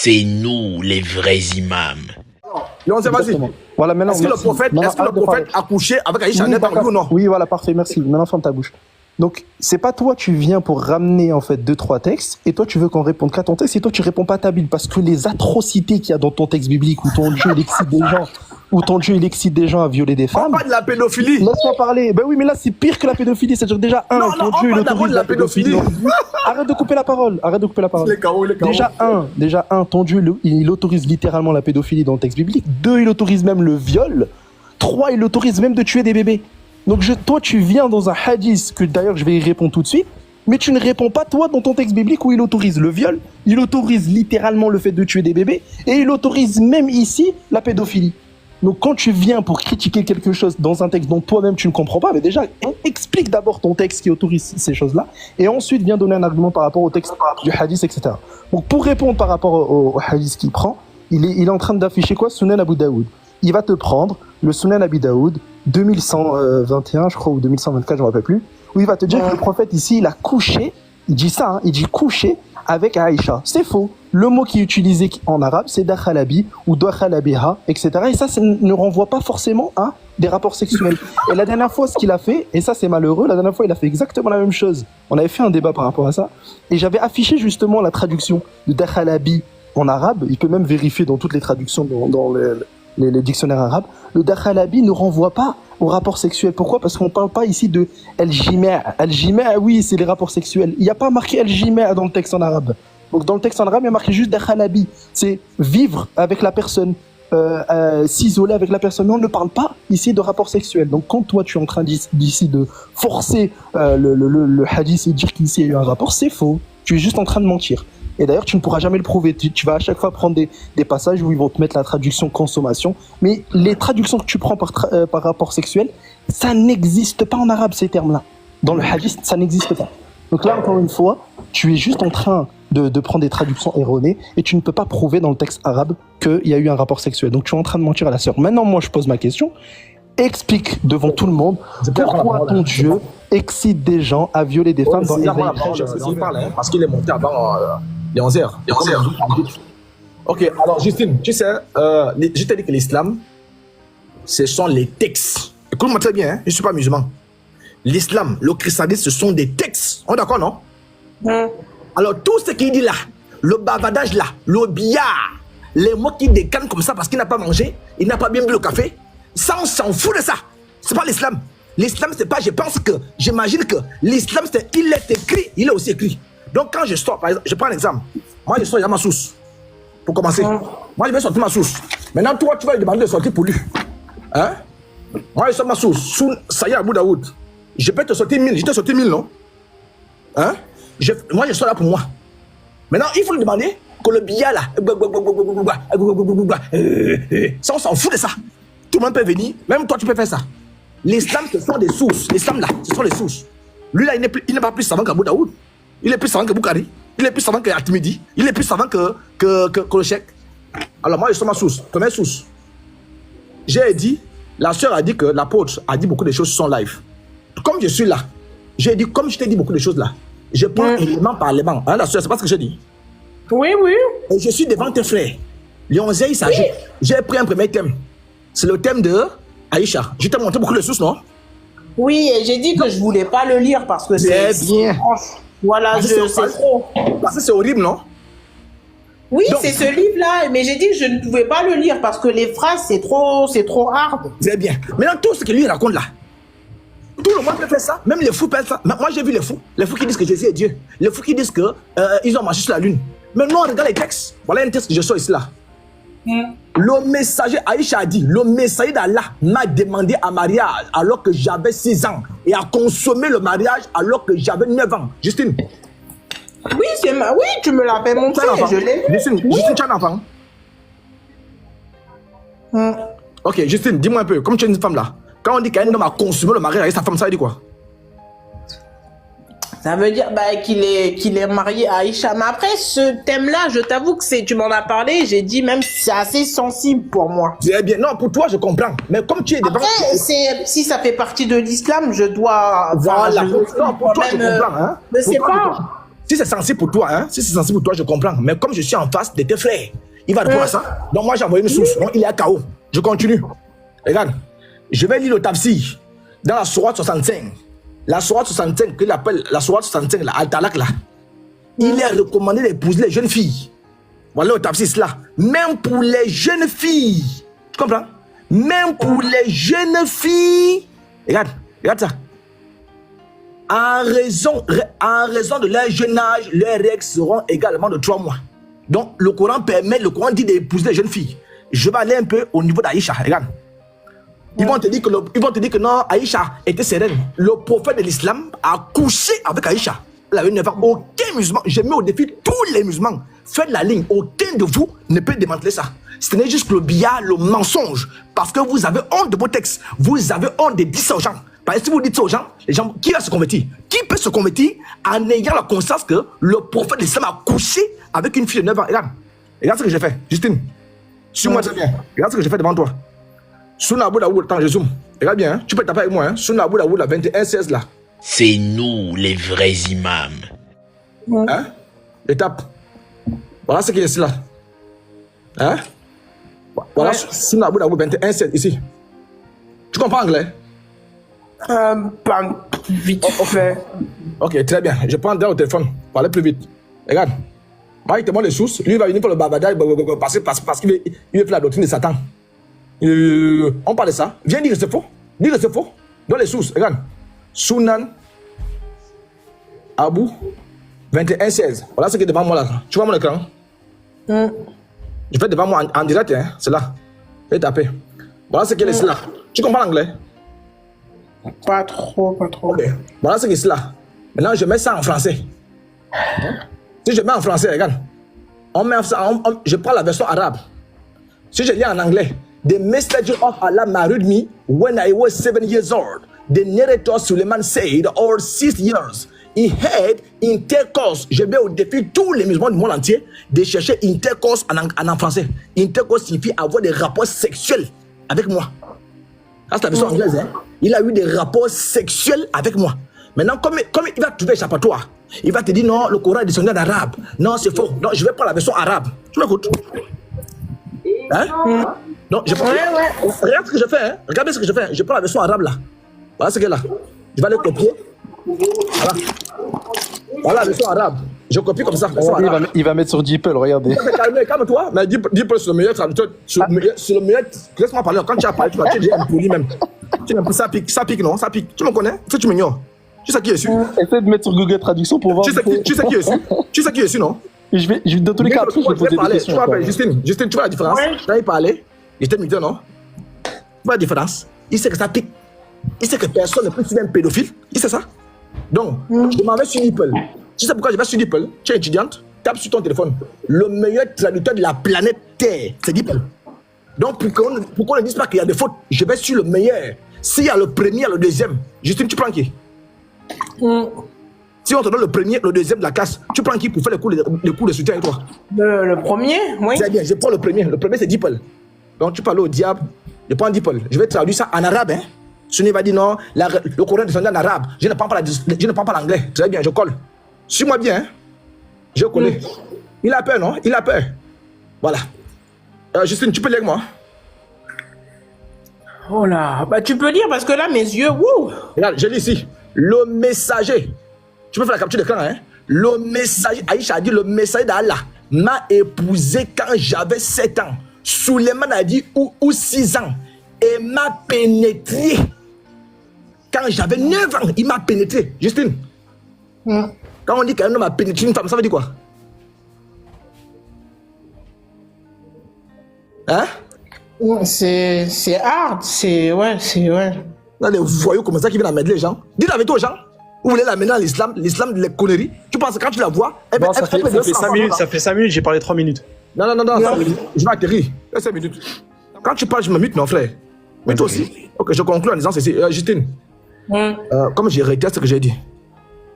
c'est nous les vrais imams. Non, c'est vas-y. Voilà, maintenant, est-ce que le prophète a couché avec Aïcha ou non? Oui, voilà, parfait, merci. Maintenant, ferme ta bouche. Donc, c'est pas toi, tu viens pour ramener en fait 2-3 textes, et toi tu veux qu'on réponde qu'à ton texte, et toi tu réponds pas à ta Bible, parce que les atrocités qu'il y a dans ton texte biblique, où ton Dieu il excite des gens, à violer des femmes. On parle de la pédophilie. Laisse-moi parler. Ben oui, mais là c'est pire que la pédophilie, c'est-à-dire déjà ton Dieu il autorise la pédophilie. Arrête de couper la parole. Déjà ton Dieu il autorise littéralement la pédophilie dans le texte biblique. 2, il autorise même le viol. 3, il autorise même de tuer des bébés. Donc toi, tu viens dans un hadith, que d'ailleurs je vais y répondre tout de suite, mais tu ne réponds pas toi dans ton texte biblique où il autorise le viol, il autorise littéralement le fait de tuer des bébés, et il autorise même ici la pédophilie. Donc quand tu viens pour critiquer quelque chose dans un texte dont toi-même tu ne comprends pas, mais déjà, explique d'abord ton texte qui autorise ces choses-là, et ensuite viens donner un argument par rapport au texte du hadith, etc. Donc pour répondre par rapport au hadith qu'il prend, il est en train d'afficher quoi? Sunan Abu Daoud. Il va te prendre le Sunan Abi Daoud 2121, je crois, ou 2124, je ne me rappelle plus, où il va te dire que le prophète ici, il a couché, il dit ça, il dit couché avec Aïcha. C'est faux. Le mot qui est utilisé en arabe, c'est dakhalabi ou dakhalabiha, etc. Et ça ne renvoie pas forcément à des rapports sexuels. Et la dernière fois, ce qu'il a fait, et ça c'est malheureux, la dernière fois, il a fait exactement la même chose. On avait fait un débat par rapport à ça, et j'avais affiché justement la traduction de dakhalabi en arabe. Il peut même vérifier dans toutes les traductions dans les dictionnaires arabes. Le dakhalabi ne renvoie pas au rapport sexuel. Pourquoi? Parce qu'on ne parle pas ici de al-jima'. Al-jima', oui, c'est les rapports sexuels. Il n'y a pas marqué al-jima' dans le texte en arabe. Donc dans le texte en arabe, il y a marqué juste dakhalabi. C'est vivre avec la personne, s'isoler avec la personne. Mais on ne parle pas ici de rapport sexuel. Donc quand toi, tu es en train d'ici de forcer le hadith et dire qu'ici il y a eu un rapport, c'est faux. Tu es juste en train de mentir. Et d'ailleurs, tu ne pourras jamais le prouver. Tu vas à chaque fois prendre des passages où ils vont te mettre la traduction consommation. Mais les traductions que tu prends par rapport sexuel, ça n'existe pas en arabe, ces termes-là. Dans le hadith, ça n'existe pas. Donc là, encore une fois, tu es juste en train de prendre des traductions erronées et tu ne peux pas prouver dans le texte arabe qu'il y a eu un rapport sexuel. Donc tu es en train de mentir à la sœur. Maintenant, moi, je pose ma question. Explique devant tout le monde pourquoi ton Dieu excite des gens à violer des femmes dans Ésaïe. Parce qu'il est monté avant les 11h. Ok, alors Justine, tu sais, je t'ai dit que l'islam, ce sont les textes. Écoute-moi très bien, hein, je ne suis pas musulman. L'islam, le christianisme, ce sont des textes. On est d'accord, non? Alors tout ce qu'il dit là, le bavardage là, le billard, les mots qui décannent comme ça parce qu'il n'a pas mangé, il n'a pas bien bu le café, ça on s'en fout de ça. C'est pas l'islam. L'islam c'est pas, j'imagine que l'islam c'est, il est écrit, il est aussi écrit. Donc quand je sors, par exemple, je prends un exemple. Moi je sors, il y a ma source. Pour commencer. Moi je vais sortir ma source. Maintenant toi tu vas lui demander de sortir pour lui. Hein? Moi je sors ma source. Ça y est, Abu Daoud. Je peux te sortir 1000, je t'ai sorti 1000, non? Hein? Moi je sors là pour moi. Maintenant il faut lui demander que le billet là, ça on s'en fout de ça. Tout le monde peut venir, même toi tu peux faire ça. L'islam ce sont des sources. L'islam là, ce sont des sources. Lui là, il n'est pas plus savant qu'Abu Daoud. Il est plus savant que Bukhari. Il est plus savant que At-Tirmidhi. Il est plus savant que le Cheikh. Alors moi je sors ma source. Première source. J'ai dit, la sœur a dit que l'apôtre a dit beaucoup de choses sur son live. Comme je suis là, j'ai dit, comme je t'ai dit beaucoup de choses là, je prends élément par élément. Hein, la sœur, c'est pas ce que j'ai dit. Oui, oui. Et je suis devant tes frères. Léonzé, il s'agit. J'ai pris un premier thème. C'est le thème de Aïcha. Je t'ai montré beaucoup de sources, non? Oui, et j'ai dit que je voulais pas le lire parce que c'est bien. Voilà, c'est trop. Parce que c'est horrible, non? Oui, c'est ce livre-là, mais j'ai dit que je ne pouvais pas le lire parce que les phrases, c'est trop hard. Très bien. Maintenant, tout ce que lui raconte là, tout le monde peut faire ça, même les fous peuvent faire ça. Moi, j'ai vu les fous qui disent que Jésus est Dieu, les fous qui disent que ils ont marché sur la lune. Mais nous, on regarde les textes. Voilà un texte que je sors ici là. Le messager, Aïcha a dit, le messager d'Allah m'a demandé un mariage alors que j'avais 6 ans et a consommé le mariage alors que j'avais 9 ans. Justine. Oui, oui, tu me l'as fait montrer, je l'ai. Justine, tu as un enfant. Ok, Justine, dis-moi un peu, comme tu es une femme là, quand on dit qu'un homme a consommé le mariage avec sa femme, ça veut dire quoi? Ça veut dire qu'il est marié à Aïcha. Mais après, ce thème-là, je t'avoue que tu m'en as parlé, j'ai dit même c'est assez sensible pour moi. Très bien. Non, pour toi, je comprends. Mais comme tu es devant... Après, si ça fait partie de l'islam, je dois... Voilà. Non, pour toi, je comprends. Hein. Mais c'est pas... Si c'est sensible pour toi, hein, si c'est sensible pour toi, je comprends. Mais comme je suis en face de tes frères, il va répondre à ça. Donc moi, j'ai envoyé une source. Donc il est à KO. Je continue. Regarde. Je vais lire le tafsir dans la sourate 65. La sourate 65, qu'il appelle la sourate 65, là, Al-Talaq, là. Il est recommandé d'épouser les jeunes filles. Voilà le tafsir, là. Même pour les jeunes filles. Tu comprends? Même pour les jeunes filles. Regarde ça. En raison de leur jeune âge, leurs règles seront également de 3 mois. Donc, le Coran dit d'épouser les jeunes filles. Je vais aller un peu au niveau d'Aïcha. Regarde. Ils vont te dire que non, Aïcha était sereine. Le prophète de l'islam a couché avec Aïcha. Elle avait 9 ans. Aucun musulman, je mets au défi tous les musulmans. Faites la ligne. Aucun de vous ne peut démanteler ça. Ce n'est juste le billard, le mensonge. Parce que vous avez honte de vos textes. Vous avez honte de dire ça aux gens. Parce que si vous dites ça aux gens, les gens, qui va se convertir? Qui peut se convertir en ayant la conscience que le prophète de l'islam a couché avec une fille de 9 ans? Regarde ce que j'ai fait. Justine, suis-moi très bien. Regarde ce que j'ai fait devant toi. Sunna Abu Daoud, attends, je zoome. Regarde bien, hein. Tu peux taper avec moi. Hein. Sunna Abu Daoud, la 21-16 là. C'est nous les vrais imams. Hein? Étape. Voilà ce qui est ici là. Hein? Voilà, Sunna Abu Daoud 21-16 ici. Tu comprends anglais? Pas vite fait. Ok, très bien. Je prends au téléphone pour aller plus vite. Regarde. Moi, il te montre les sources. Lui, il va venir pour le babadage parce qu'il veut faire la doctrine de Satan. On parle de ça. Viens dire que c'est faux. Dis que c'est faux. Dans les sources. Regarde. Sunan Abu 21-16. Voilà ce qui est devant moi là. Tu vois mon écran? Je fais devant moi en direct. Hein. C'est là. Je vais taper. Voilà ce qui est là. Tu comprends l'anglais? Pas trop. Ok. Voilà ce qui est là. Maintenant, je mets ça en français. Si je mets en français, regarde. Je prends la version arabe. Si je lis en anglais. The messenger of Allah married me when I was 7 years old. The narrator Suleiman said, or 6 years. He had intercourse. Je mets au défi tous les musulmans du monde entier de chercher intercourse en français. Intercourse signifie avoir des rapports sexuels avec moi. Ça, c'est la version anglaise. Hein? Il a eu des rapports sexuels avec moi. Maintenant, comme il va trouver échappatoire, il va te dire non, le Coran est descendu en arabe. Non, c'est faux. Non, je vais prendre la version arabe. Tu m'écoutes? Hein? Non, je prends. Regarde ce que je fais. Hein? Regardez ce que je fais. Je prends la version arabe là. Voilà ce qu'elle est là. Je vais aller copier. Voilà. Voilà la version arabe. Je copie comme ça. Il va mettre sur DeepL, regardez. Calme-toi. Mais DeepL, c'est le meilleur traducteur. C'est le meilleur. Laisse-moi parler. Quand tu as parlé, tu vas dire impoli même. Ça pique, non? Ça pique. Tu me connais? Tu m'ignores. Tu sais qui est dessus? Essaie de mettre sur Google Traduction pour voir. Tu sais qui est dessus? Tu sais qui est dessus, non? Je vais dans tous les cas, après, je vais poser des questions. Justine, tu vois la différence? Quand il parlait, il était muté, non? Tu vois la différence? Il sait que ça pique. Il sait que personne ne peut suivre un pédophile. Il sait ça. Donc, je m'en vais sur DeepL. Tu sais pourquoi je vais sur DeepL? Tu es étudiante, tape sur ton téléphone. Le meilleur traducteur de la planète Terre, c'est DeepL. Donc, pour qu'on ne dise pas qu'il y a des fautes, je vais sur le meilleur. S'il y a le premier, il y a le deuxième. Justine, tu prends qui? Si on te donne le premier, le deuxième de la classe, tu prends qui pour faire le cours de soutien avec toi? Le premier, oui. C'est bien, je prends le premier. Le premier, c'est DeepL. Donc, tu parles au diable, je prends DeepL. Je vais traduire ça en arabe. Hein. Sunni va dire non, le Coran est descendu en arabe. Je ne parle pas l'anglais. Très bien, je colle. Suis-moi bien. Hein. Je colle. Il a peur, non? Il a peur. Voilà. Justine, tu peux lire avec moi? Oh là, bah tu peux lire parce que là, mes yeux, wouh! Regarde, je lis ici. Le messager. Tu peux faire la capture d'écran, hein? Le messager, Aïcha a dit, le messager d'Allah m'a épousé quand j'avais 7 ans. Suleiman a dit, ou 6 ans. Et m'a pénétré quand j'avais 9 ans. Il m'a pénétré. Justine. Quand on dit qu'un homme a pénétré une femme, ça veut dire quoi? Hein? C'est hard, c'est ouais. Là, les voyous comme ça qui viennent amener les gens. Dis la vérité aux gens. Vous voulez l'amener à l'islam, les conneries. Tu penses que quand tu la vois, ça fait 5 minutes, j'ai parlé 3 minutes. Non, je vais atterrir. 5 minutes. Quand tu parles, je me mute, non, frère. Mais toi aussi. Ok, je conclue en disant ceci. Justine, comme j'ai réitéré ce que j'ai dit,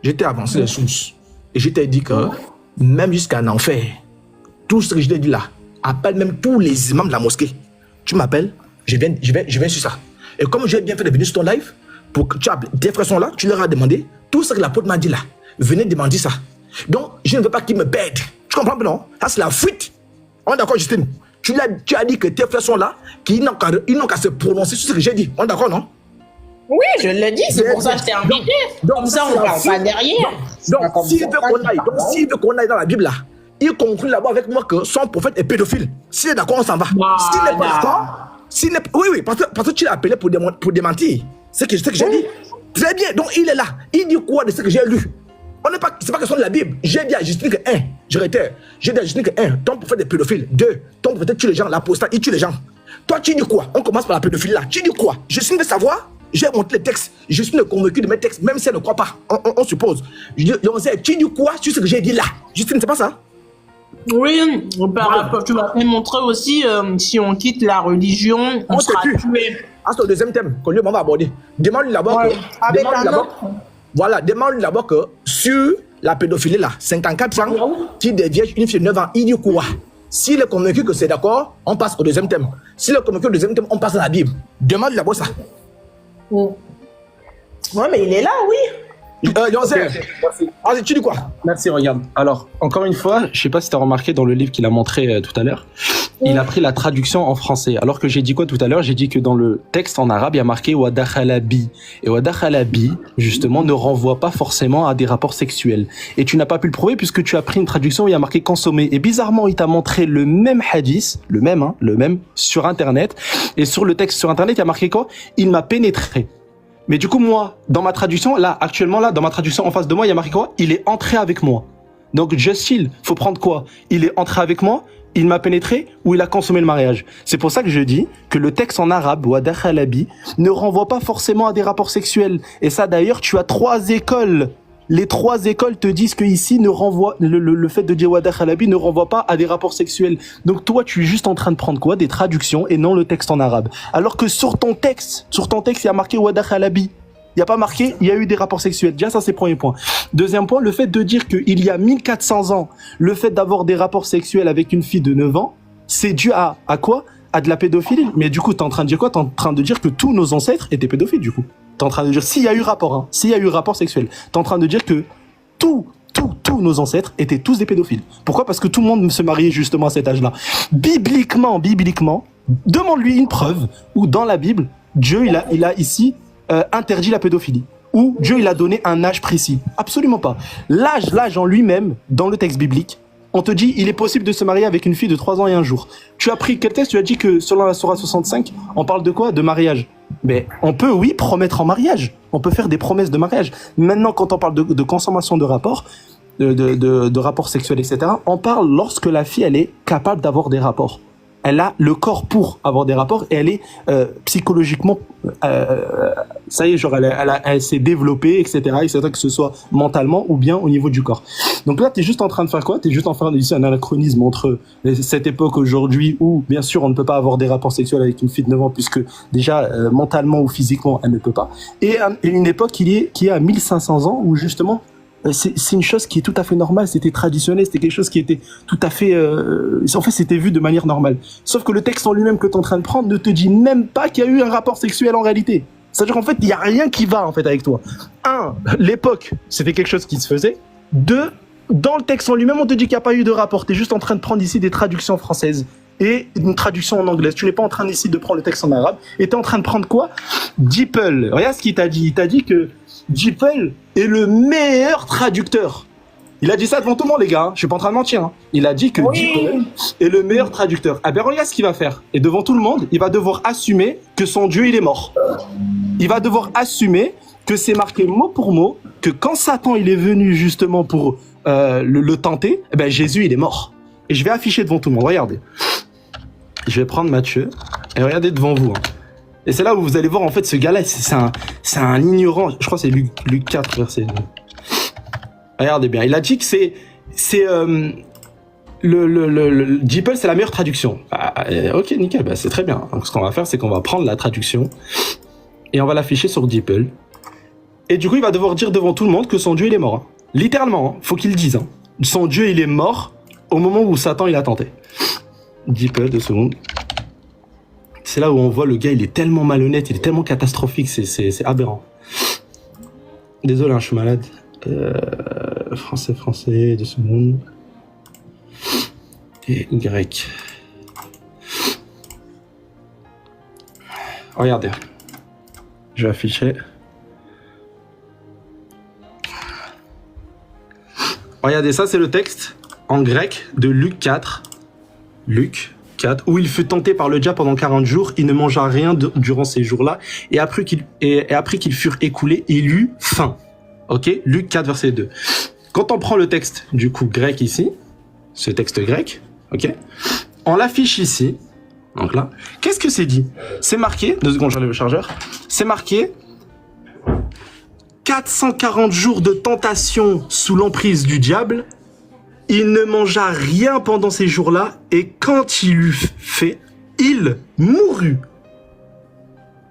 j'étais avancé les sources. Et je t'ai dit que même jusqu'à en enfer, tout ce que je t'ai dit là, appelle même tous les imams de la mosquée. Tu m'appelles, je viens sur ça. Et comme j'ai bien fait de venir sur ton live, pour que tes frères sont là, tu leur as demandé tout ce que l'apôtre m'a dit là. Venez demander ça. Donc, je ne veux pas qu'il me pède. Tu comprends pas, non? Ça, c'est la fuite. On est d'accord, Justine? Tu as dit que tes frères sont là, qu'ils n'ont qu'à se prononcer sur ce que j'ai dit. On est d'accord, non? Oui, je l'ai dit, c'est pour ça que je t'ai invité. Comme ça, on ne parle pas derrière. Donc, s'il veut qu'on aille dans la Bible, là, il conclut là-bas avec moi que son prophète est pédophile. S'il est d'accord, on s'en va. S'il n'est pas d'accord, oui, parce que tu l'as appelé pour démentir. C'est ce que j'ai dit. Très bien, donc il est là. Il dit quoi de ce que j'ai lu? C'est pas question de la Bible. J'ai dit à Justine que je réitère, j'ai dit à Justine que ton prophète est pédophile. 2, ton prophète tue les gens, l'apostat, il tue les gens. Toi, tu dis quoi? On commence par la pédophilie là. Tu dis quoi? Justine veut savoir. J'ai montré les textes. Je suis convaincu de mes textes, même si elle ne croit pas. On suppose. Tu dis quoi sur ce que j'ai dit là? Justine, c'est pas ça? Oui, tu m'as fait montrer aussi, si on quitte la religion, on sera tué. Ah, c'est le deuxième thème que lui, on va aborder. Demande-lui d'abord demande-lui d'abord que sur la pédophilie là, 54 ans, qui des vierges, une fille de 9 ans, il dit quoi? S'il est convaincu que c'est d'accord, on passe au deuxième thème. S'il est convaincu au deuxième thème, on passe à la Bible. Demande-lui d'abord ça. Ouais, mais il est là, oui. Merci. Tu dis quoi? Merci, regarde. Alors, encore une fois, je sais pas si tu as remarqué dans le livre qu'il a montré tout à l'heure, il a pris la traduction en français. Alors que j'ai dit quoi tout à l'heure? J'ai dit que dans le texte en arabe, il y a marqué wa dakhala bi. Et wa dakhala bi, justement, ne renvoie pas forcément à des rapports sexuels. Et tu n'as pas pu le prouver puisque tu as pris une traduction où il y a marqué consommer. Et bizarrement, il t'a montré le même hadith, le même, sur Internet. Et sur le texte sur Internet, il y a marqué quoi? Il m'a pénétré. Mais du coup, moi, dans ma traduction, dans ma traduction en face de moi, il y a marqué quoi? Il est entré avec moi. Donc, just chill. Faut prendre quoi? Il est entré avec moi, il m'a pénétré ou il a consommé le mariage. C'est pour ça que je dis que le texte en arabe, wa dakhala bi, ne renvoie pas forcément à des rapports sexuels. Et ça, d'ailleurs, tu as 3 écoles. Les 3 écoles te disent que ici ne renvoie, le fait de dire wa dakhala bi ne renvoie pas à des rapports sexuels. Donc toi, tu es juste en train de prendre quoi? Des traductions et non le texte en arabe. Alors que sur ton texte, il y a marqué wa dakhala bi. Il n'y a pas marqué, il y a eu des rapports sexuels. Déjà, ça, c'est le premier point. Deuxième point, le fait de dire qu'il y a 1400 ans, le fait d'avoir des rapports sexuels avec une fille de 9 ans, c'est dû à quoi? À de la pédophilie. Mais du coup, t'es en train de dire quoi? T'es en train de dire que tous nos ancêtres étaient pédophiles, du coup. T'es en train de dire, s'il y a eu rapport, s'il y a eu rapport sexuel, t'es en train de dire que tous nos ancêtres étaient tous des pédophiles. Pourquoi? Parce que tout le monde se mariait justement à cet âge-là. Bibliquement, demande-lui une preuve où dans la Bible, Dieu, il a ici interdit la pédophilie. Ou Dieu, il a donné un âge précis. Absolument pas. L'âge en lui-même, dans le texte biblique, on te dit, il est possible de se marier avec une fille de 3 ans et 1 jour. Tu as pris quel texte? Tu as dit que selon la Sourate 65, on parle de quoi? De mariage. Mais on peut, oui, promettre en mariage. On peut faire des promesses de mariage. Maintenant, quand on parle de consommation de rapports, de rapports sexuels, etc., on parle lorsque la fille, elle est capable d'avoir des rapports. Elle a le corps pour avoir des rapports et elle est psychologiquement, ça y est, genre elle s'est développée, etc., que ce soit mentalement ou bien au niveau du corps. Donc là, t'es juste en train de faire quoi? T'es juste en train de faire un anachronisme entre cette époque aujourd'hui où, bien sûr, on ne peut pas avoir des rapports sexuels avec une fille de 9 ans puisque déjà, mentalement ou physiquement, elle ne peut pas. Et une époque qui est à 1500 ans où justement, c'est une chose qui est tout à fait normale, c'était traditionnel, c'était quelque chose qui était tout à fait... en fait, c'était vu de manière normale. Sauf que le texte en lui-même que tu es en train de prendre ne te dit même pas qu'il y a eu un rapport sexuel en réalité. C'est-à-dire qu'en fait, il n'y a rien qui va en fait avec toi. 1, l'époque, c'était quelque chose qui se faisait. 2, dans le texte en lui-même, on te dit qu'il n'y a pas eu de rapport. Tu es juste en train de prendre ici des traductions françaises et une traduction en anglaise. Tu n'es pas en train ici de prendre le texte en arabe. Et tu es en train de prendre quoi? DeepL. Regarde ce qu'il t'a dit. Il t'a dit que DeepL est le meilleur traducteur. Il a dit ça devant tout le monde, les gars. Je suis pas en train de mentir. Hein. Il a dit que DeepL est le meilleur traducteur. Ah ben regarde ce qu'il va faire. Et devant tout le monde, il va devoir assumer que son Dieu, il est mort. Il va devoir assumer que c'est marqué mot pour mot que quand Satan, il est venu justement pour le tenter, eh ben Jésus, il est mort. Et je vais afficher devant tout le monde. Regardez. Je vais prendre Matthieu et regardez devant vous. Hein. Et c'est là où vous allez voir, en fait, ce gars-là, c'est un ignorant. Je crois que c'est Luc 4, verset. Regardez bien. Il a dit que c'est le DeepL, c'est la meilleure traduction. Ok, nickel, bah, c'est très bien. Donc, ce qu'on va faire, c'est qu'on va prendre la traduction et on va l'afficher sur DeepL. Et du coup, il va devoir dire devant tout le monde que son Dieu, il est mort. Hein. Littéralement, hein, faut qu'il le dise. Hein. Son Dieu, il est mort au moment où Satan, il a tenté. DeepL, 2 secondes. C'est là où on voit le gars, il est tellement malhonnête, il est tellement catastrophique, c'est aberrant. Désolé, hein, je suis malade. Français, 2 secondes. Et grec. Regardez. Je vais afficher. Regardez, ça c'est le texte en grec de Luc 4. Luc 4, où il fut tenté par le diable pendant 40 jours, il ne mangea rien durant ces jours-là, et après qu'ils furent écoulés, il eut faim. Ok, Luc 4, verset 2. Quand on prend le texte, du coup, grec ici, ce texte grec, ok, on l'affiche ici, donc là, qu'est-ce que c'est dit? C'est marqué, 2 secondes, j'enlève le chargeur, c'est marqué 440 jours de tentation sous l'emprise du diable. Il ne mangea rien pendant ces jours-là, et quand il eut fait, il mourut.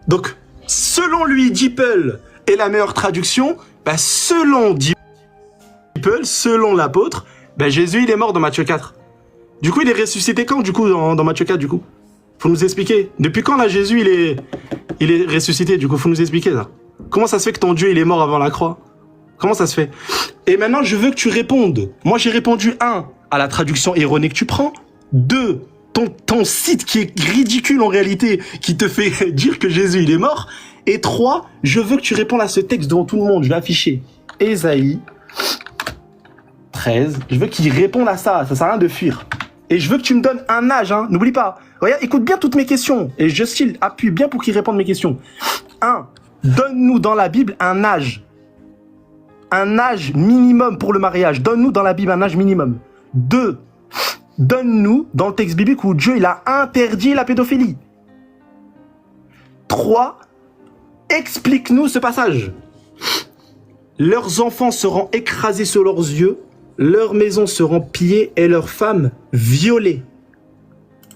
Donc, selon lui, Dippel est la meilleure traduction. Bah, selon Dippel, selon l'apôtre, bah, Jésus, il est mort dans Matthieu 4. Du coup, il est ressuscité quand, du coup, dans Matthieu 4, du coup? Faut nous expliquer. Depuis quand, là, Jésus, il est ressuscité, du coup? Faut nous expliquer, ça. Comment ça se fait que ton Dieu, il est mort avant la croix? Comment ça se fait? Et maintenant, je veux que tu répondes. Moi, j'ai répondu 1, à la traduction erronée que tu prends. 2, ton site qui est ridicule en réalité, qui te fait dire que Jésus, il est mort. Et 3, je veux que tu répondes à ce texte devant tout le monde. Je vais afficher Ésaïe 13. Je veux qu'il réponde à ça. Ça sert à rien de fuir. Et je veux que tu me donnes un âge, hein. N'oublie pas. Regarde, écoute bien toutes mes questions. Et Justin, appuie bien pour qu'il réponde à mes questions. 1, donne-nous dans la Bible un âge. Un âge minimum pour le mariage. Donne-nous dans la Bible un âge minimum. 2, donne-nous dans le texte biblique où Dieu il a interdit la pédophilie. 3, explique-nous ce passage. Leurs enfants seront écrasés sous leurs yeux, leurs maisons seront pillées et leurs femmes violées.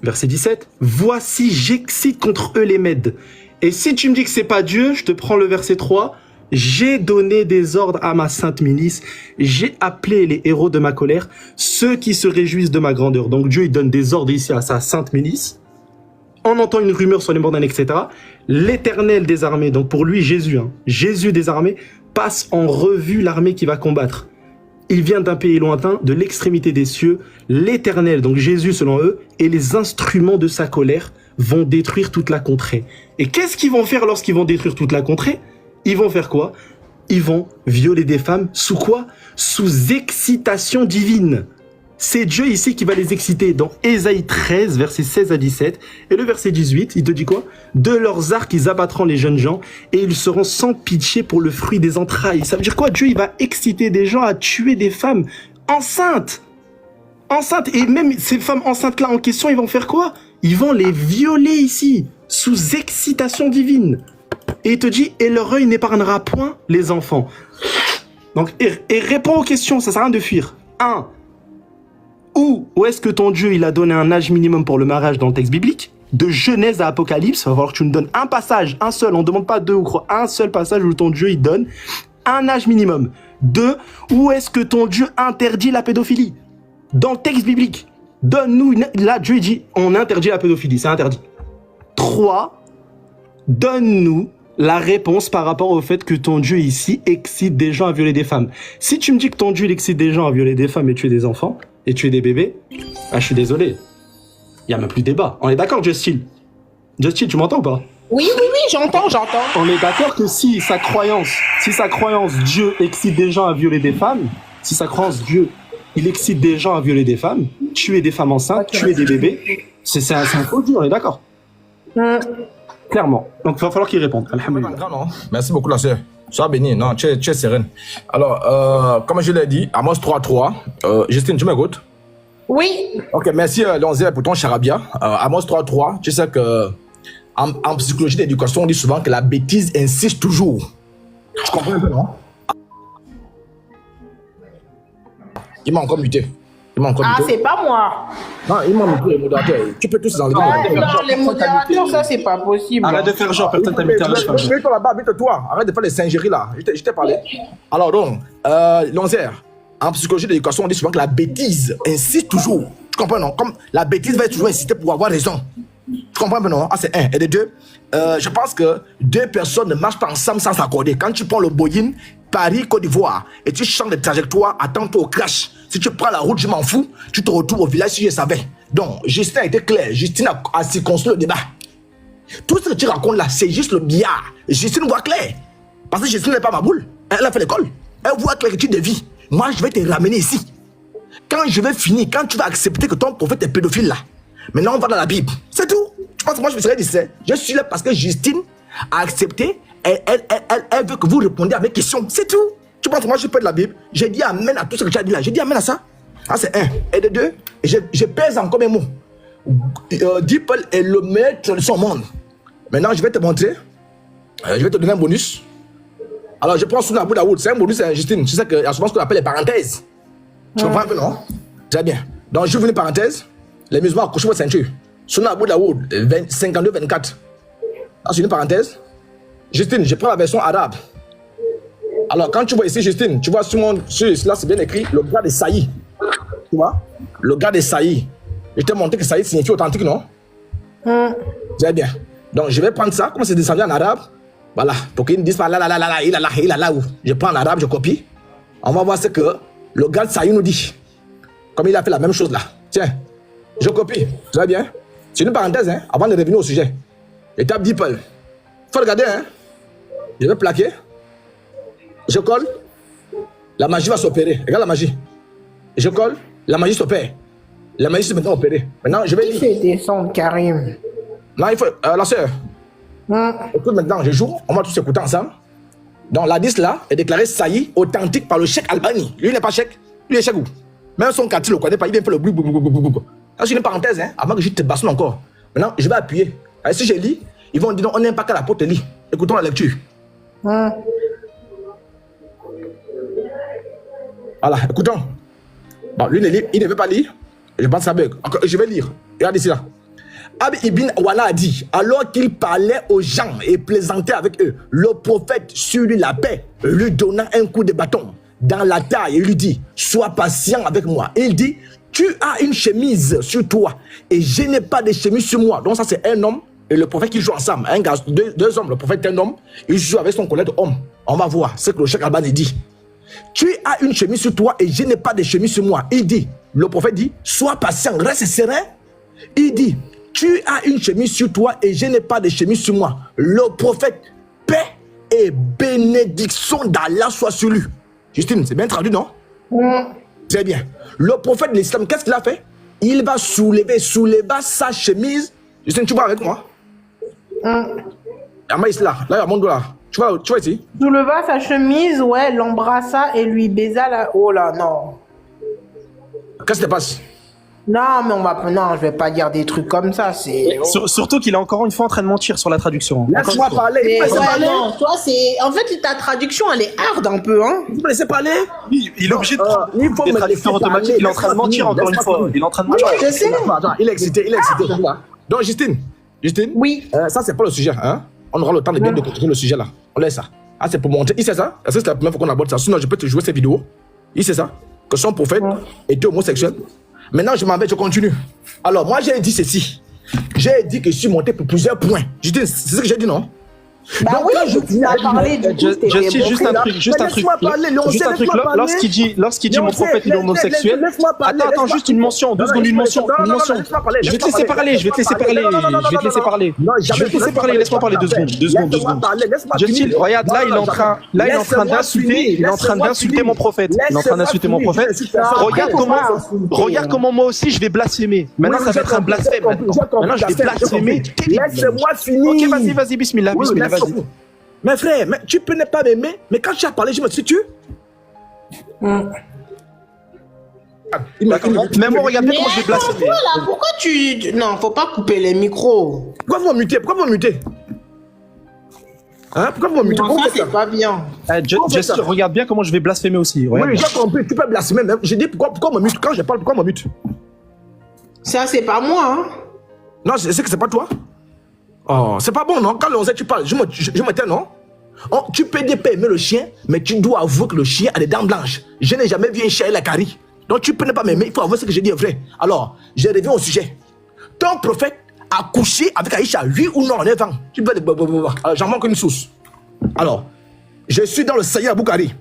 Verset 17. Voici, j'excite contre eux les Mèdes. Et si tu me dis que c'est pas Dieu, je te prends le verset 3. J'ai donné des ordres à ma sainte milice. J'ai appelé les héros de ma colère, ceux qui se réjouissent de ma grandeur. Donc Dieu, il donne des ordres ici à sa sainte milice. On entend une rumeur sur les morts, etc. L'Éternel des armées, donc pour lui, Jésus, Jésus des armées, passe en revue l'armée qui va combattre. Il vient d'un pays lointain, de l'extrémité des cieux. L'Éternel, donc Jésus selon eux, et les instruments de sa colère vont détruire toute la contrée. Et qu'est-ce qu'ils vont faire lorsqu'ils vont détruire toute la contrée? Ils vont faire quoi? Ils vont violer des femmes. Sous quoi? Sous excitation divine. C'est Dieu ici qui va les exciter. Dans Ésaïe 13, versets 16 à 17. Et le verset 18, il te dit quoi? De leurs arcs, ils abattront les jeunes gens et ils seront sans pitié pour le fruit des entrailles. Ça veut dire quoi? Dieu, il va exciter des gens à tuer des femmes enceintes. Enceintes. Et même ces femmes enceintes-là en question, ils vont faire quoi? Ils vont les violer ici, sous excitation divine. Et il te dit, et leur œil n'épargnera point les enfants. Donc, et réponds aux questions, ça sert à rien de fuir. 1. Où est-ce que ton Dieu, il a donné un âge minimum pour le mariage dans le texte biblique? De Genèse à Apocalypse, il va falloir que tu nous donnes un passage, un seul, on ne demande pas 2 ou quoi, un seul passage où ton Dieu, il donne un âge minimum. 2. Où est-ce que ton Dieu interdit la pédophilie? Dans le texte biblique. Donne-nous, là, Dieu dit, on interdit la pédophilie, c'est interdit. 3. Donne-nous la réponse par rapport au fait que ton Dieu ici excite des gens à violer des femmes. Si tu me dis que ton Dieu il excite des gens à violer des femmes et tuer des enfants, et tuer des bébés, ah, je suis désolé. Il n'y a même plus de débat. On est d'accord, Justin? Justin, tu m'entends ou pas? Oui, j'entends. On est d'accord que si sa croyance, Dieu excite des gens à violer des femmes, si sa croyance, Dieu, il excite des gens à violer des femmes, tuer des femmes enceintes, tuer des bébés, c'est un faux Dieu, on est d'accord? Clairement. Donc, il va falloir qu'il réponde. Alhamdulillah. Merci beaucoup, la sœur. Sois béni. Non, tu es sereine. Alors, comme je l'ai dit, Amos 3.3. Justine, tu m'écoutes? Oui. Ok, merci, Léonzère, pour ton charabia. Amos 3.3, tu sais que en psychologie d'éducation, on dit souvent que la bêtise insiste toujours. Tu comprends un peu, non? Il m'a encore muté. C'est pas moi. Non, il m'a muté, le modérateur. Tu peux tous enlever. Non, les modérateurs, ça, c'est pas possible. Arrête de faire genre, peut-être t'as muté. Mets-toi là-bas, mets-toi. Arrête de faire les singeries là. Je t'ai parlé. Alors donc, Léonzère, en psychologie d'éducation, on dit souvent que la bêtise insiste toujours. Tu comprends, non? Comme la bêtise va toujours insister pour avoir raison. Tu comprends un peu, non? Ah, c'est un. Et de deux, je pense que deux personnes ne marchent pas ensemble sans s'accorder. Quand tu prends le Boeing, Paris, Côte d'Ivoire, et tu changes de trajectoire, attends-toi au crash. Si tu prends la route, je m'en fous, tu te retrouves au village si je savais. Donc, Justin a été clair. Justin a circonstruit le débat. Tout ce que tu racontes là, c'est juste le billard. Justine voit clair. Parce que Justine n'est pas ma boule. Elle a fait l'école. Elle voit clair que tu dévies. Moi, je vais te ramener ici. Quand je vais finir, quand tu vas accepter que ton prophète est pédophile là, maintenant on va dans la Bible. C'est tout. Tu penses que moi je me serais dit ça? Je suis là parce que Justine a accepté. Elle veut que vous répondiez à mes questions. C'est tout. Tu penses que moi je peux de la Bible? J'ai dit amen à tout ce que tu as dit là. J'ai dit amen à ça. Ah, c'est un. Et de deux, je pèse encore mes mots. Deeple est le maître de son monde. Maintenant, je vais te montrer. Je vais te donner un bonus. Alors, je prends Sunna Abu Daoud. C'est un bonus, Justine. Tu sais qu'il y a souvent ce qu'on appelle les parenthèses. Tu comprends un peu, non? Très bien. Donc, je vais une parenthèse. Les musulmans, accrochez votre ceinture. Sunna Abu Daoud, 52-24. Là, c'est une parenthèse. Justine, je prends la version arabe. Alors, quand tu vois ici, Justine, tu vois sur là, c'est bien écrit le gars de Saïd. Tu vois? Le gars de Saïd. Je t'ai montré que Saïd signifie authentique, non? Très bien. Donc, je vais prendre ça, comme c'est descendu en arabe. Voilà. Pour qu'ils ne disent pas là, là. Je prends en arabe, je copie. On va voir ce que le gars de Saïd nous dit. Comme il a fait la même chose là. Tiens, je copie. Très bien. C'est une parenthèse, hein, avant de revenir au sujet. Étape Deeple. Faut regarder, hein. Je vais plaquer. Je colle. La magie va s'opérer. Regarde la magie. Je colle. La magie s'opère. La magie s'est maintenant opérée. Maintenant, je vais lire. Qui fait descendre Karim? Non, il faut. La sœur. Écoute, maintenant, je joue. On va tous écouter ensemble. Donc, l'hadith là est déclaré Saïd authentique par le cheikh Albani. Lui, il n'est pas cheikh. Lui, il est cheikh où? Même son quartier, il ne le connaît pas. Il vient faire le bruit. Ça, c'est une parenthèse, hein, avant que je te bastonne encore. Maintenant, je vais appuyer. Alors, si je lis, ils vont dire non, on n'aime pas qu'à la porte lit. Écoutons la lecture. Voilà, écoutons. Bon, lui, il ne veut pas lire. Je pense que ça bug. Encore, je vais lire. Regarde ici là. Abi ibn Wala a dit, alors qu'il parlait aux gens et plaisantait avec eux, le prophète sur lui la paix lui donna un coup de bâton dans la taille et lui dit, sois patient avec moi. Il dit, tu as une chemise sur toi et je n'ai pas de chemise sur moi. Donc ça c'est un homme et le prophète qui joue ensemble. Un gars, deux hommes, le prophète est un homme, il joue avec son collègue homme. On va voir ce que le cheikh Albani dit. Tu as une chemise sur toi et je n'ai pas de chemise sur moi. Il dit, le prophète dit, sois patient, reste serein. Il dit, tu as une chemise sur toi et je n'ai pas de chemise sur moi. Le prophète, paix et bénédiction d'Allah soit sur lui. Justine, c'est bien traduit, non? Très bien. Le prophète de l'islam, qu'est-ce qu'il a fait? Il va soulever sa chemise. Justine, tu vois avec moi? Là, il y a mon doigt là. Tu vois ici? Souleva sa chemise, ouais, l'embrassa et lui baisa la... Oh là, non. Qu'est-ce qui se passe? Non, mais non, je vais pas dire des trucs comme ça, c'est... Surtout qu'il est encore une fois en train de mentir sur la traduction. Laisse-moi parler. Mais ouais, non, toi, c'est... En fait, ta traduction, elle est hard un peu, hein. Vous me laissez parler? Il est obligé de prendre il faut des me traducteurs laisser automatiques. Il est en train de mentir encore une fois. Il est en train de mentir. Je sais. Attends, il est excité. Donc, Justine, Oui. ça, c'est pas le sujet, hein. On aura le temps de bien décortiquer le sujet là. On laisse ça. Ah, c'est pour montrer. Il sait ça? Est-ce que c'est la première fois qu'on aborde ça? Sinon, je peux te jouer ces vidéos. Il sait ça? Que son prophète était homosexuel. Maintenant, je m'en vais, je continue. Alors, moi, j'ai dit ceci. J'ai dit que je suis monté pour plusieurs points. C'est ce que j'ai dit, non? Bah donc, oui, quand je tu as parlé du coup, je sais juste un truc, juste un truc. Lorsqu'il dit mon prophète il est homosexuel. Attends, juste une mention, 2 secondes, une mention. Je vais te laisser parler, je vais te laisser parler, laisse-moi parler 2 secondes. Regarde, là il est en train d'insulter mon prophète. Regarde comment moi aussi je vais blasphémer. Maintenant ça va être un blasphème. Maintenant je vais blasphémer. Laisse-moi finir. Ok, vas-y, bismillah, vas-y. Mais frère, tu peux ne pas m'aimer, mais quand tu as parlé, je me suis tué. Même moi, regarde bien comment je vais blasphémer. Pourquoi tu... Non, faut pas couper les micros. Pourquoi vous me mutez? Hein? Pourquoi vous me mutez? Non, ça, c'est pas bien. Just regarde bien comment je vais blasphémer aussi. Oui, j'ai compris, tu peux blasphémer. J'ai dit pourquoi on me mute? Quand je parle, pourquoi on me mute? Ça, c'est pas moi, hein. Non, je sais que c'est pas toi. Oh, c'est pas bon, non? Quand l'on sait, tu parles, je me tais, non? Oh, tu peux dire aimer le chien, mais tu dois avouer que le chien a des dents blanches. Je n'ai jamais vu un chien et la carie. Donc tu peux ne pas m'aimer, il faut avouer ce que j'ai dit, vrai. Alors, je reviens au sujet. Ton prophète a couché avec Aïcha, oui ou non, 9 ans. Tu peux alors, j'en manque une source. Alors, je suis dans le Sahih Bukhari.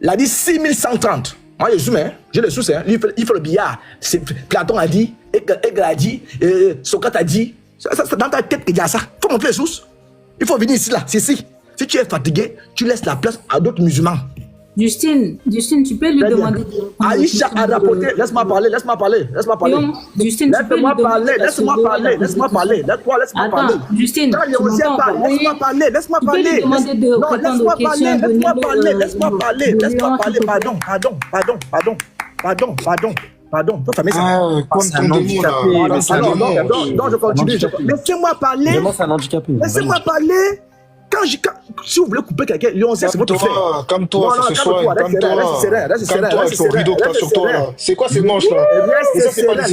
Il a dit 6130. Moi, je suis, j'ai les sources. Il fait le billard. Platon a dit, Hegel a dit, Socrate a dit. C'est dans ta tête qu'il y a ça. Il faut montrer les sources. Il faut venir ici, là. C'est ici. Si tu es fatigué, tu laisses la place à d'autres musulmans. Justine, tu peux lui demander. Aïcha a rapporté. Laisse-moi parler. Non, Justine, tu peux lui demander. Laisse-moi parler. Laisse-moi parler. Attends, Justine, laisse-moi parler. Laisse-moi parler. Pardon. Toi, comme ton handicapé. Non, je continue. Laissez-moi parler. Laissez-moi parler. Si vous voulez couper quelqu'un, Lionzère, c'est votre frère. Comme toi, ça se soigne. Comme toi, avec ton rideau que t'as sur toi. C'est quoi ces manches-là?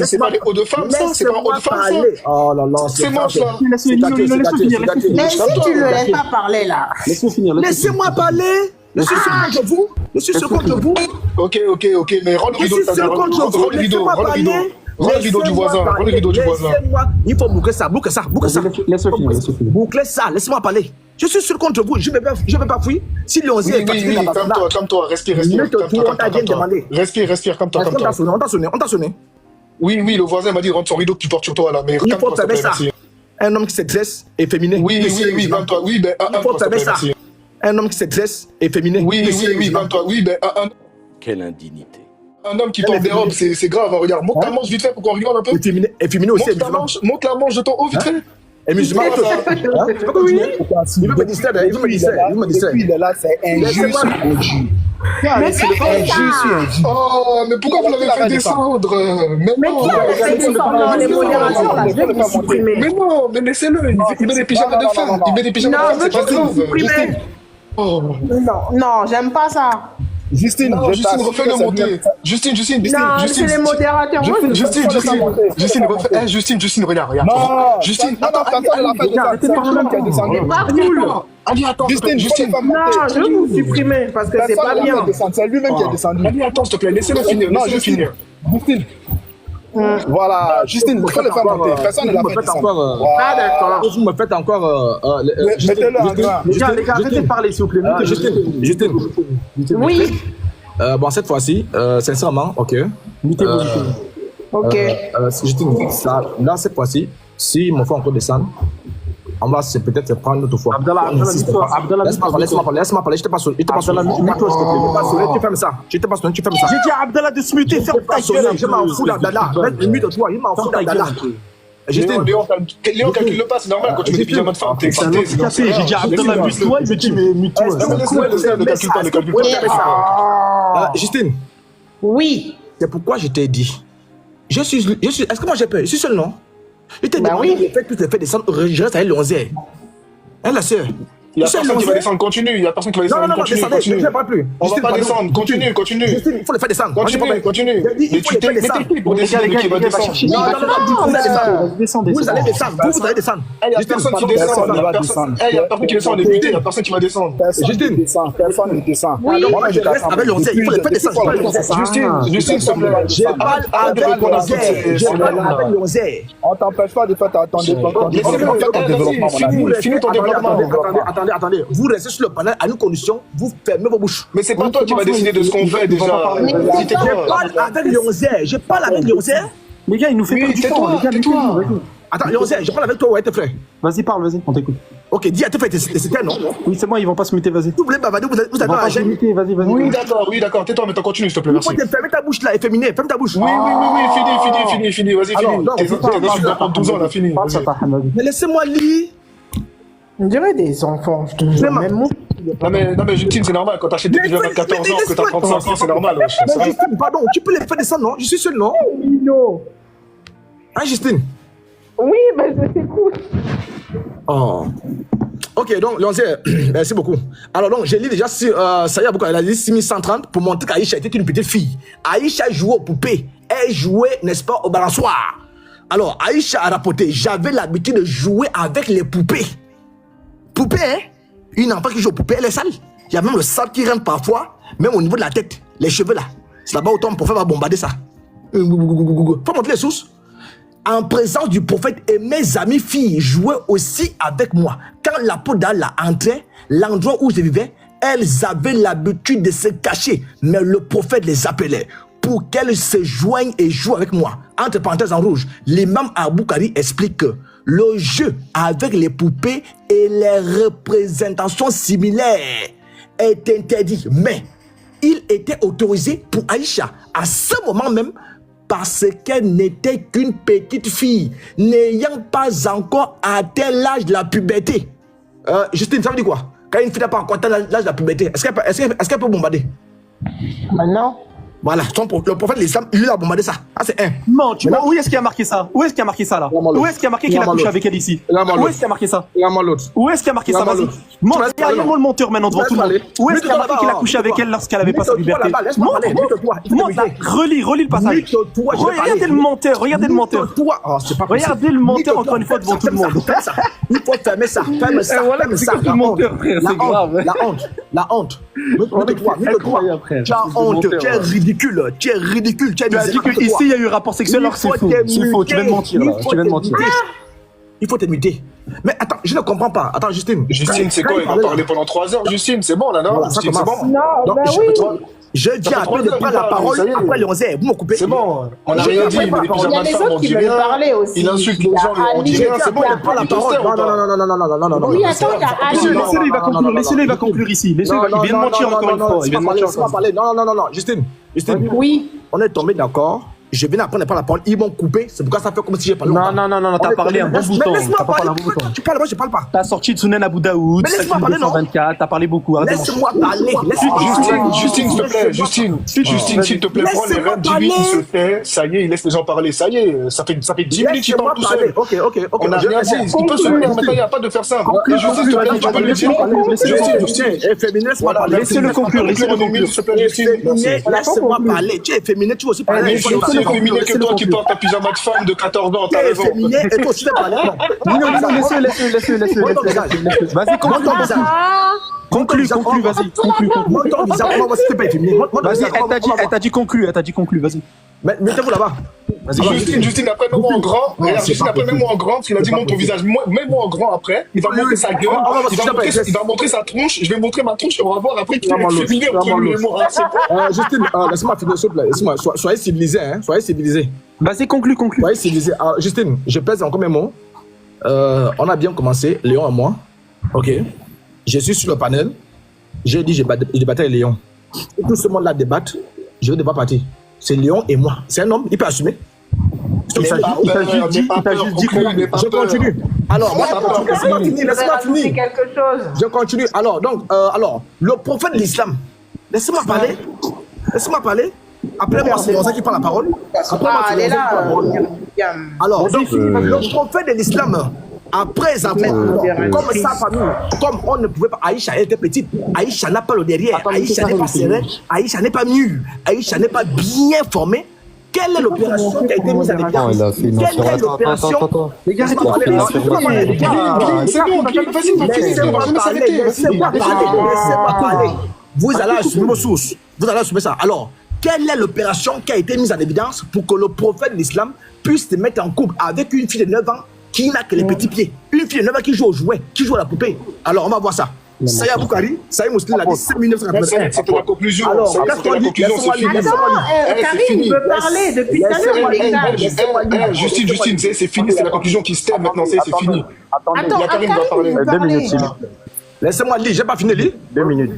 C'est pas les hauts de femme, ça? C'est pas un haut de femme, ça? Oh là là, ces manches-là. Mais si tu le laisses pas parler, là. Laissez-moi parler. Je suis sûr contre vous. Ok, mais rends le rideau. Rends le rideau du voisin. Il faut boucler ça. Boucler ça, laissez-moi parler. Je suis sûr contre vous, je ne vais pas fuir. Si Lionzère est fatigué, comme toi, respire. Respire, comme toi. On t'a sonné. Oui, le voisin m'a dit rentre son rideau que tu portes sur toi là. Mais il faut fermer ça. Un homme qui se dresse est féminin. Oui, comme toi. Oui, ben il faut fermer ça. Un homme qui se dresse est féminin. Oui, comme toi. Oui, ben Quelle indignité. Un homme qui porte des robes, c'est grave. Regarde, monte ta manche vite fait pour qu'on rigole un peu. Efféminé aussi. Monte la manche de ton haut vite fait. Et musulman, tu peux continuer. Il veut me distraire. Il est là, c'est injuste. Mais c'est injuste. Oh, mais pourquoi vous l'avez fait descendre? Mais qui a fait descendre les modérateurs là? Je vais vous supprimer. Mais non, mais laissez-le. Il met des pyjamas de femme. C'est pas grave. Non, j'aime pas ça. Justine, refais le monter. Justine. Non, c'est les modérateurs. Justine, regarde. Justine, attends, arrêtez de parler qui a descendu. Ali, attends, Justine. Non, je vais vous supprimer parce que c'est pas bien. C'est lui-même qui a descendu. Ali, attends, s'il te plaît, laissez-le finir. Non, Justine. Voilà, Justine, il faut le faire monter. Personne ne l'a fait descendre. Ah, d'accord. Vous me faites encore. Mettez-le en grand. Les gars, arrêtez de parler, s'il vous plaît. Justine. Oui. Bon, cette fois-ci, sincèrement, ok. Ok. Justine, là, cette fois-ci, s'il me faut encore descendre, on va peut-être se prendre une autre fois. Abdallah, laisse-moi parler. Je t'ai pas sonné. Tu fermes ça. Je t'ai pas sonné, tu fermes ça. J'ai dit à Abdallah de se muter, ferme ta gueule. Je m'en fous d'Abdallah. Mute-toi, il m'en fout d'Abdallah. Léon, calcule le pas, c'est normal quand tu mets des pyjamas de femme, t'es excité. J'ai dit à Abdallah, mute-toi, il me dit, mais mute-toi. Ne calcule pas. Justine. Oui. C'est pourquoi je t'ai dit. Est-ce que moi j'ai peur? Je suis seul, non? Je t'ai demandé de faire plus de faire descendre. Je reste avec Lionzère. Hein, la sœur? Il y a personne qui va descendre, continue. Il y a personne qui va descendre, continue. Je ne parle plus. On va pas descendre, continue. Justine, il faut le faire descendre. Continue. Mais tu t'es qui pour décider de qui va descendre? Vous allez descendre. Vous allez descendre. Il y a personne qui descend. Il y a personne qui descend, on est buté, il y a personne qui va descendre. Justine, personne ne descend. Je reste avec Lionzère, il faut le faire descendre. Justine, s'il te plaît. Je parle avec Lionzère. On t'empêche pas de faire ton développement. Finis ton développement. Attendez. Vous restez sur le panel à une condition, vous fermez vos bouches. Mais c'est pas toi qui vas décider de ce qu'on fait déjà. Je parle avec Lionzère. Les gars, il nous fait perdre du temps. Tais-toi. Attends, Lionzère, je parle avec toi ou avec tes frères? Vas-y, parle, on t'écoute. Ok, dis à tes frères, c'était non? Oui, c'est bon, ils vont pas se muter, vas-y. Vous voulez bavarder, vous avez un gêne. Vas-y. Oui, d'accord, tais-toi, mais t'en continues, s'il te plaît, Il merci. faut fermer ta bouche là, efféminé, ferme ta bouche. Oui, fini, vas-y, fini. T'es dessus d'apprendre 12 ans, là, fini. Mais laissez-moi lire. On dirait des enfants, je te jure. Non mais Justine, c'est normal, quand t'achètes des pyjamas de 14 ans, que t'as 35 ans, c'est normal. Mais Justine, pardon, tu peux les faire descendre, non? Je suis seul, non? Non. Hein, Justine? Oui, mais je t'écoute. Oh. Ok, donc, Lionzère, merci beaucoup. Alors, donc, j'ai lu déjà sur Sahih Bukhari, elle a dit 6130 pour montrer qu'Aïcha était une petite fille. Aïcha jouait aux poupées. Elle jouait, n'est-ce pas, au balançoire. Alors, Aïcha a rapporté, j'avais l'habitude de jouer avec les poupées. Poupée, hein? Une enfant qui joue aux poupées, elle est sale. Il y a même le sable qui rentre parfois, même au niveau de la tête, les cheveux là. C'est là-bas où ton prophète va bombarder ça. Faut montrer les sources. en présence du prophète et mes amies filles jouaient aussi avec moi. Quand l'apôtre d'Allah entrait, l'endroit où je vivais, elles avaient l'habitude de se cacher, mais le prophète les appelait pour qu'elles se joignent et jouent avec moi. Entre parenthèses en rouge, l'imam Aboukari explique que le jeu avec les poupées et les représentations similaires est interdit, mais il était autorisé pour Aïcha à ce moment même parce qu'elle n'était qu'une petite fille, n'ayant pas encore atteint l'âge de la puberté. Justine, ça veut dire quoi? Quand une fille n'a pas encore atteint l'âge de la puberté, est-ce qu'elle peut bombarder? Maintenant. Voilà, le prophète de l'islam, lui a bombardé ça. Ah, c'est un. Non, tu vois, où est-ce qu'il y a marqué ça? Où est-ce qu'il y a marqué ça là? Où est-ce qu'il y a marqué qu'il a couché avec elle ici? Où est-ce qu'il y a marqué ça? Où est-ce qu'il y a marqué ça? Vas-y. Regarde-moi le menteur maintenant devant tout le monde. Où est-ce qu'il y a marqué qu'il a couché avec elle lorsqu'elle n'avait pas sa liberté? Montre là, relis le passage. Regardez le menteur, regardez le menteur. Regardez le menteur encore une fois devant tout le monde. Il faut fermer ça, ferme ça. Voilà, c'est comme le menteur, frère, c'est grave. La honte. Tu as honte, tu es ridicule, tu es ridicule. Tu as dit qu'ici il y a eu rapport sexuel alors c'est faux. C'est faux, tu viens de mentir là. Tu viens de mentir. Il faut t'imiter. Mais attends, je ne comprends pas. Attends, Justine. Justine, c'est quoi? Il va parler pendant 3 heures, Justine, c'est bon là, non? Justine, c'est bon? Non, bah oui. Je dis à peine de prendre la parole après les 11h. Vous me coupez? C'est bon. On n'a rien dit, mais les pyjamas de femmes, on dit rien. Il insulte les gens, on dit rien. C'est bon, il prend la parole. Non. Oui, attends, il y a Ali. Laissez-le, il va conclure. Laissez-le, il va conclure ici. Laissez-le, il vient de mentir encore une fois. Il vient de mentir. Non. Justine. Oui. On est tombé d'accord. Je viens d'apprendre pas la parole, ils m'ont coupé, c'est pourquoi ça fait comme si j'ai parlé. Non, t'as parlé un bon bouton. T'as pas parlé un bon bouton. Tu parles, moi je parle pas. T'as sorti de Sunan Abu Daoud, 224, t'as parlé beaucoup. Laisse-moi parler. Justine, s'il te plaît, Justine, s'il te plaît, prends les rênes, dis-lui qu'il se tait, ça y est, il laisse les gens parler, ça y est, ça fait 10 minutes qu'il parle tout seul. Ok. On n'a rien dit, il peut se permettre, il n'y a pas de faire ça. Justine, s'il te plaît, tu vas le dire. Laissez-le conclure, laisse-moi parler. Tu es féminin, tu vas aussi parler. C'est féminin que toi qui portes un pyjama de femme de 14 ans, t'as raison. Et toi aussi, tu parles. Non, laisse-le. Vas-y, conclue, vas-y. Vas-y, elle t'a dit conclue, vas-y. Mettez-vous là-bas. Justine, après, mets-moi en grand. Regarde, Justine, après, mets-moi en grand, parce qu'il a dit montre ton visage. Mets-moi en grand après. Il va montrer sa gueule. Il va montrer sa tronche. Je vais montrer ma tronche. On va voir après qui est féminin ou qui est l'humour. Justine, laisse-moi finir, s'il te plaît. Soyez civilisés, hein. Soyez civilisés. Vas-y, conclue. Soyez civilisés. Justine, je pèse encore mes mots. On a bien commencé, Léon et moi. Ok. Je suis sur le panel. J'ai dit, je débattais avec Léon. Et tout ce monde-là débatte. Je vais devoir partir. C'est Léon et moi. C'est un homme, il peut assumer. Il t'a juste dit que je continue. Alors, laisse-moi finir. Je continue. Alors, le prophète de l'islam. Laissez-moi parler. Après moi, c'est ça qui prend la parole. Alors, donc, le prophète de l'islam, après avoir, comme sa famille, comme on ne pouvait pas, Aïcha elle était petite, Aïcha n'a pas le derrière, Aïcha n'est pas serrée, Aïcha n'est pas mûre, Aïcha n'est pas bien formée. Quelle est l'opération qui a été mise en évidence? Quelle est l'opération? Les gars, laissez-moi parler. Vous allez assumer vos sources. Vous allez assumer ça. Alors, quelle est l'opération qui a été mise en évidence pour que le prophète de l'islam puisse se mettre en couple avec une fille de 9 ans qui n'a que les petits pieds? Une fille de 9 ans qui joue au jouet, qui joue à la poupée. Alors, on va voir ça. Saïd Aboukari, Saïd Mousseline l'a dit, c'est 1981. C'était la conclusion. Alors, c'était la conclusion, c'est fini. Karim veut parler depuis tout à l'heure. Justine, c'est fini, c'est la conclusion qui se termine maintenant, c'est fini. Attends, Karim va parler. 2 minutes, laissez-moi lire, j'ai pas fini de lire. 2 minutes.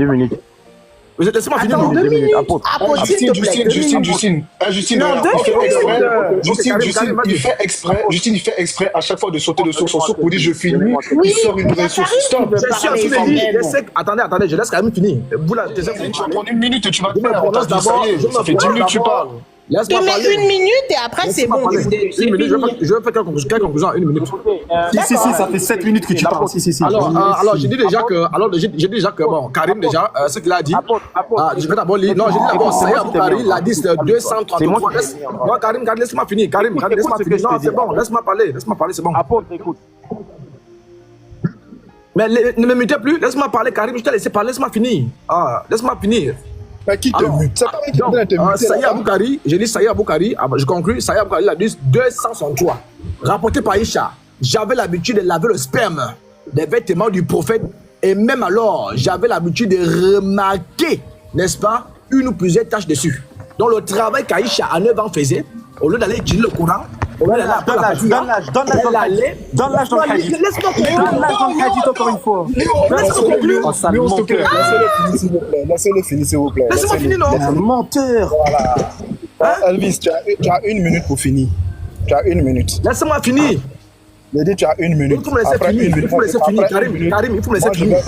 Laissez-moi finir. Attends, 2 minutes. Justine, il fait exprès à chaque fois de sauter de source en source pour dire je finis. Il sort une vraie source. Stop. Attendez, je laisse quand même finir. Vous là, tu vas prendre 1 minute et tu vas te faire. Ça fait 10 minutes que tu parles. Tu mets 1 minute et après c'est bon. Je vais faire quelle conclusion en 1 minute. Si, ça fait 7 minutes que tu parles. Si. Alors, j'ai dit déjà que, bon, Karim, déjà, ce qu'il a dit. Je vais d'abord lire. Non, j'ai dit d'abord, Saïd Aboukari, il a dit 233. Non, Karim, laisse-moi finir. Karim, laisse-moi finir. Non, c'est bon, laisse-moi parler, c'est bon. Écoute. Mais ne me mutez plus, laisse-moi parler, Karim, je t'ai laissé parler, laisse-moi finir. Laisse-moi finir. Mais qui te mute? C'est pas moi qui te mute. Saïd Aboukari, j'ai dit Saïd Aboukari, je conclue, Saïd Aboukari, il a dit 263. Rapporté par Isha, j'avais l'habitude de laver le sperme des vêtements du prophète, et même alors, j'avais l'habitude de remarquer, n'est-ce pas, une ou plusieurs taches dessus. Donc le travail qu'Aïcha à 9 ans faisait, au lieu d'aller étudier le Coran, Donne l'âge dans le hadith. Donne l'âge dans le hadith. Laisse-moi conclure. Donne l'âge dans le hadith encore une fois. Laisse-moi conclure. Léon, s'il te plaît, laissez-le finir, s'il vous plaît. Laisse-moi finir, non. Un menteur. Voilà. Elvis, tu as 1 minute pour finir. Tu as 1 minute. Laisse-moi finir. J'ai dit tu as 1 minute. Il faut me laisser finir. Il faut me laisser finir. Karim, il faut me laisser finir.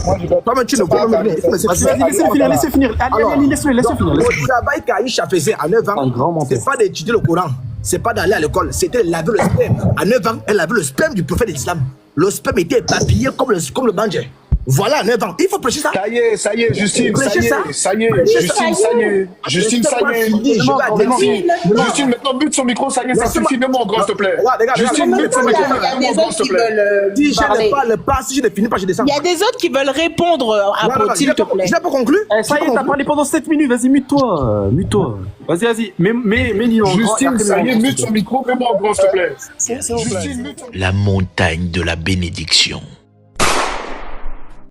Toi-même, tu ne peux pas me finir. Il faut me laisser finir. Laissez finir. Allez, laissez finir. Le travail qu'Aïcha faisait à 9 ans, c'est pas d'étudier le Coran, c'est pas d'aller à l'école, c'était de laver le sperme. À 9 ans, elle lavait le sperme du prophète de l'islam. Le sperme était éparpillé comme le banjé. Voilà, 9 ans. Il faut prêcher ça. Ça y est, Justine, ça y est, Justine, ça y est. Justine, maintenant, mute son micro, ça y est, ça suffit, mets-moi en grand, s'il te plaît. Justine, mute son micro, mets-moi en grand, s'il te plaît. Si je ne parle pas, si je ne finis pas, je descends. Il y a des autres qui veulent répondre à Paul, s'il te plaît. Je n'ai pas conclu. Ça y est, t'as parlé pendant 7 minutes. Vas-y, mute-toi. Vas-y. Mais Nilo. Justine, ça y est, mute son micro, mets-moi en grand, s'il te plaît. La montagne de la bénédiction.